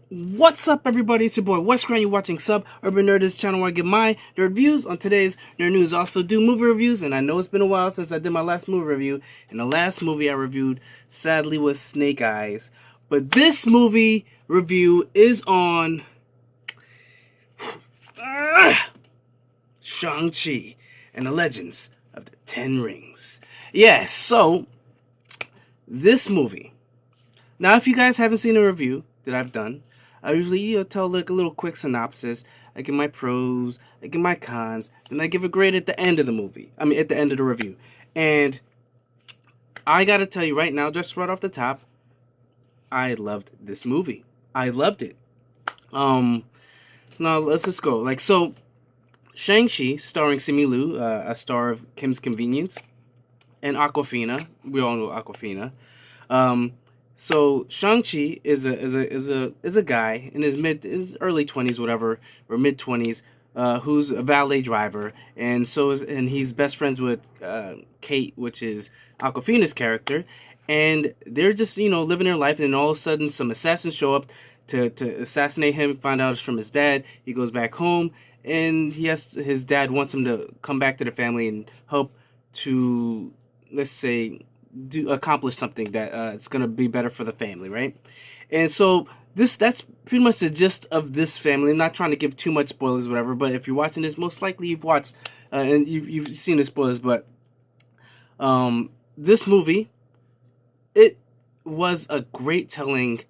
What's up, everybody? It's your boy Wes Grant. You're watching Sub Urban Nerd. This channel where I give my nerd reviews. On today's nerd news, I also do movie reviews, and I know it's been a while since I did my last movie review. And the last movie I reviewed, sadly, was Snake Eyes. But this movie review is on Shang Chi and the Legends of the Ten Rings. Yes, so this movie. Now, if you guys haven't seen a review that I've done, I usually tell like a little quick synopsis. I give my pros, I give my cons, then I give a grade at the end of the movie. At the end of the review. And I gotta tell you right now, just right off the top, I loved this movie. I loved it. Now let's just go. Shang Chi, starring Simu Liu, a star of Kim's Convenience, and Aquafina. We all know Aquafina. So Shang-Chi is a guy in his early 20s, whatever, or mid 20s, who's a valet driver, and he's best friends with Kate, which is Aquafina's character, and they're just living their life, and all of a sudden some assassins show up to assassinate him. Find out it's from his dad. He goes back home, and his dad wants him to come back to the family and help to, let's say, accomplish something that it's gonna be better for the family, right? And so that's pretty much the gist of this family. I'm not trying to give too much spoilers, whatever. But if you're watching this, most likely you've watched and you've seen the spoilers. But this movie, it was a great telling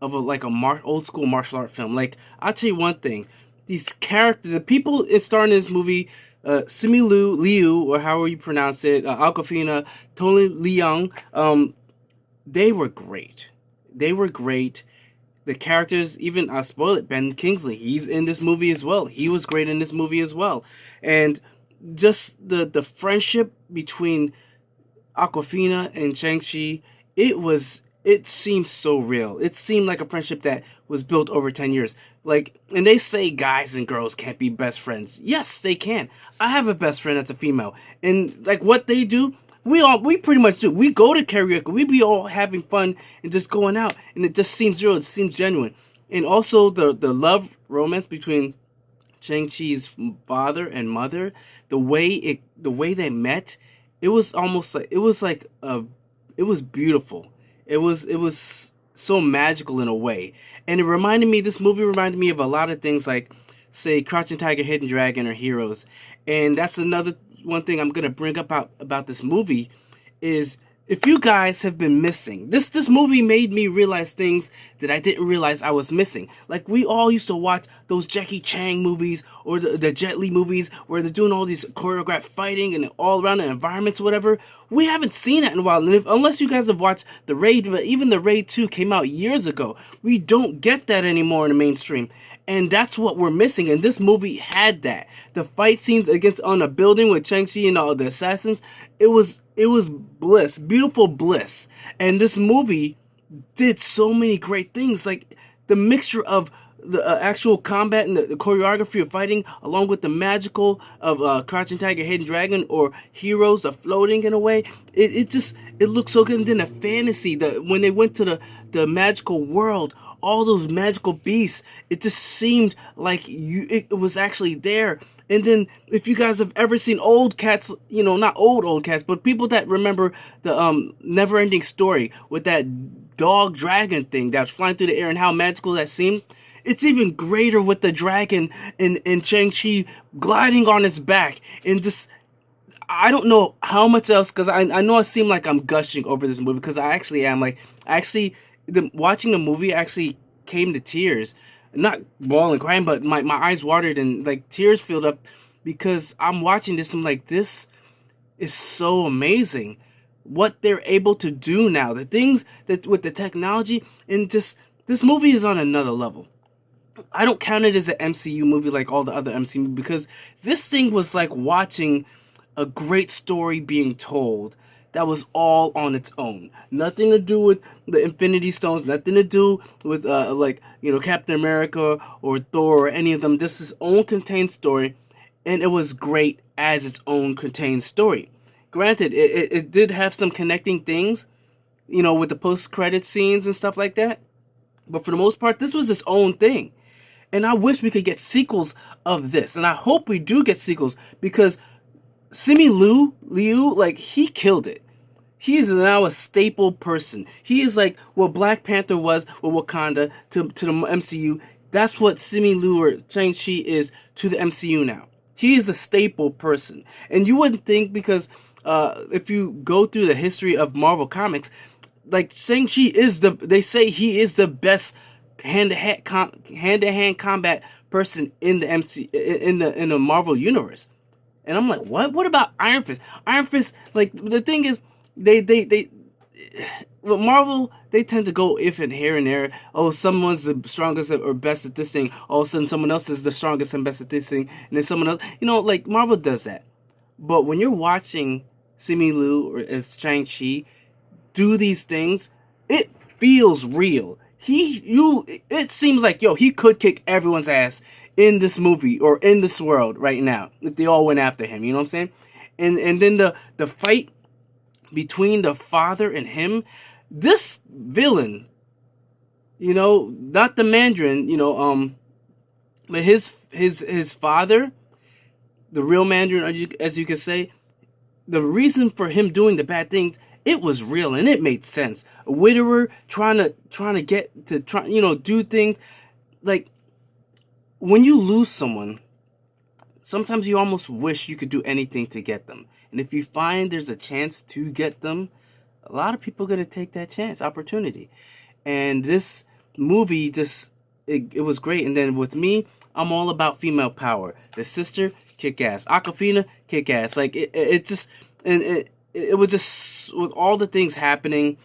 of old school martial art film. Like, I'll tell you one thing: these characters, the people starring in this movie. Simu Liu, or however you pronounce it, Aquafina, Tony Leung, they were great. They were great. The characters, even, I'll spoil it, Ben Kingsley, he's in this movie as well. He was great in this movie as well. And just the friendship between Aquafina and Shang-Chi, it seemed so real. It seemed like a friendship that was built over 10 years. And they say guys and girls can't be best friends. Yes, they can. I have a best friend that's a female. And what they do, we pretty much do. We go to karaoke. We be all having fun and just going out. And it just seems real. It seems genuine. And also the love romance between Shang-Chi's father and mother, the way they met, it was almost like it was beautiful. It was so magical in a way. And this movie reminded me of a lot of things, like, say, Crouching Tiger, Hidden Dragon, or Heroes. And that's another one thing I'm gonna bring up about this movie is, if you guys have been missing, this movie made me realize things that I didn't realize I was missing. Like, we all used to watch those Jackie Chan movies or the Jet Li movies where they're doing all these choreographed fighting and all around the environments, whatever. We haven't seen that in a while. And unless you guys have watched The Raid, but even The Raid 2 came out years ago. We don't get that anymore in the mainstream. And that's what we're missing. And this movie had that. The fight scenes on a building with Shang-Chi and all the assassins, it was bliss, beautiful bliss. And this movie did so many great things, like the mixture of the actual combat and the choreography of fighting, along with the magical of Crouching Tiger, Hidden Dragon, or Heroes, the floating in a way. It looks so good. And then the fantasy, when they went to the magical world, all those magical beasts, it just seemed like it was actually there. And then, if you guys have ever seen old cats, not old cats, but people that remember the Never-Ending Story with that dog dragon thing that's flying through the air and how magical that seemed, it's even greater with the dragon and Shang-Chi gliding on his back. And just, I don't know how much else, because I know it seemed like I'm gushing over this movie, because I actually am. Watching the movie actually came to tears. Not bawling, crying, but my eyes watered and tears filled up, because I'm watching this. I'm like, this is so amazing. What they're able to do now, the things that with the technology, and just this movie is on another level. I don't count it as an MCU movie like all the other MCU movies, because this thing was like watching a great story being told that was all on its own. Nothing to do with the Infinity Stones, nothing to do with Captain America or Thor or any of them. This is its own contained story, and it was great as its own contained story. Granted, it did have some connecting things, with the post-credit scenes and stuff like that. But for the most part, this was its own thing. And I wish we could get sequels of this. And I hope we do get sequels because Liu, like, he killed it. He is now a staple person. He is like what Black Panther was with Wakanda to the MCU. That's what Simu Liu or Shang Chi is to the MCU now. He is a staple person. And you wouldn't think because if you go through the history of Marvel Comics, like Shang Chi is they say he is the best hand to hand combat person in the in the Marvel universe. And I'm like, what? What about Iron Fist? Iron Fist, like the thing is, they with Marvel, they tend to go if and here and there. Oh, someone's the strongest or best at this thing. All of a sudden, someone else is the strongest and best at this thing, and then someone else, like Marvel does that. But when you're watching Simu Liu or as Shang Chi do these things, it feels real. It seems like he could kick everyone's ass in this movie or in this world right now if they all went after him. You know what I'm saying? And then the fight between the father and him, this villain, not the Mandarin, but his father, the real Mandarin, as you could say, the reason for him doing the bad things, it was real and it made sense. A widower trying to get to do things like when you lose someone, sometimes you almost wish you could do anything to get them. And if you find there's a chance to get them, a lot of people are going to take that chance, opportunity. And this movie it was great. And then with me, I'm all about female power. The sister, kick ass. Aquafina, kick ass. Like it just, and it was just with all the things happening.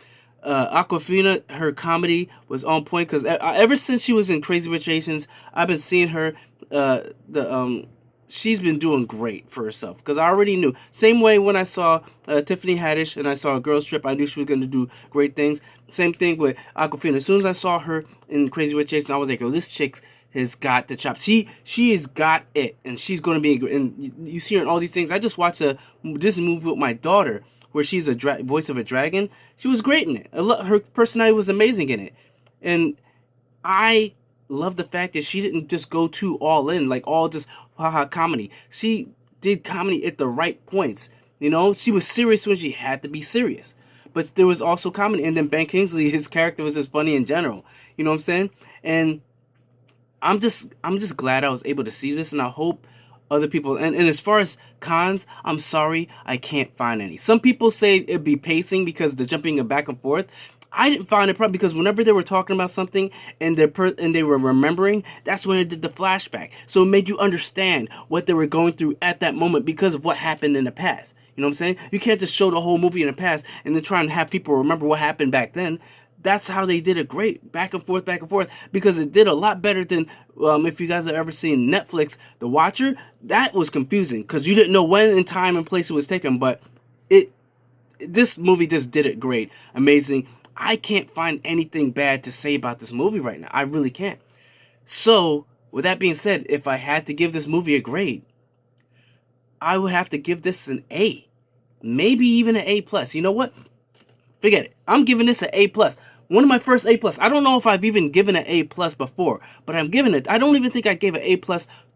Aquafina, her comedy was on point because ever since she was in Crazy Rich Asians, I've been seeing her. She's been doing great for herself because I already knew. Same way when I saw Tiffany Haddish and I saw a Girls Trip, I knew she was going to do great things. Same thing with Aquafina. As soon as I saw her in Crazy Rich Asians, I was like, "Oh, this chick has got the chops. She has got it, and she's going to be." And you see her in all these things. I just watched a Disney movie with my daughter where she's a voice of a dragon. She was great in it. Her personality was amazing in it, and I love the fact that she didn't just go too all in, like all just haha comedy. She did comedy at the right points. She was serious when she had to be serious, but there was also comedy. And then Ben Kingsley, his character was just funny in general. You know what I'm saying? And I'm just glad I was able to see this, and I hope other people. And as far as cons, I'm sorry, I can't find any. Some people say it'd be pacing because the jumping back and forth. I didn't find it problem because whenever they were talking about something and they were remembering, that's when it did the flashback. So it made you understand what they were going through at that moment because of what happened in the past. You know what I'm saying? You can't just show the whole movie in the past and then try and have people remember what happened back then. That's how they did it great, back and forth, because it did a lot better than if you guys have ever seen Netflix, The Watcher. That was confusing because you didn't know when in time and place it was taken, but this movie just did it great, amazing. I can't find anything bad to say about this movie right now. I really can't. So, with that being said, if I had to give this movie a grade, I would have to give this an A. Maybe even an A+. You know what? Forget it. I'm giving this an A+. One of my first A+. I don't know if I've even given an A+ before, but I'm giving it. I don't even think I gave an A+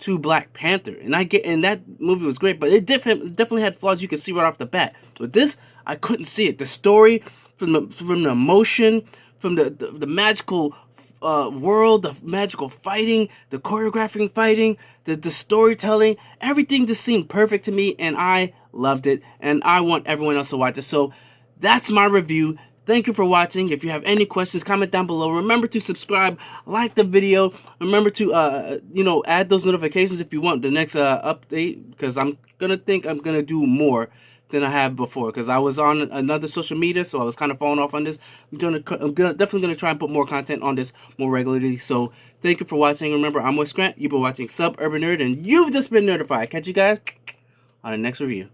to Black Panther. And that movie was great, but it definitely had flaws you could see right off the bat. With this, I couldn't see it. The story, from the emotion, from the magical world, the magical fighting, the choreographing fighting, the storytelling, everything just seemed perfect to me, and I loved it, and I want everyone else to watch it. So that's my review. Thank you for watching. If you have any questions, comment down below. Remember to subscribe, like the video. Remember to add those notifications if you want the next update, because I'm gonna do more than I have before, because I was on another social media, so I was kind of falling off on this. I'm definitely gonna try and put more content on this more regularly. So thank you for watching. Remember, I'm Wes Grant. You've been watching Suburban Nerd, and you've just been notified. Catch you guys on the next review.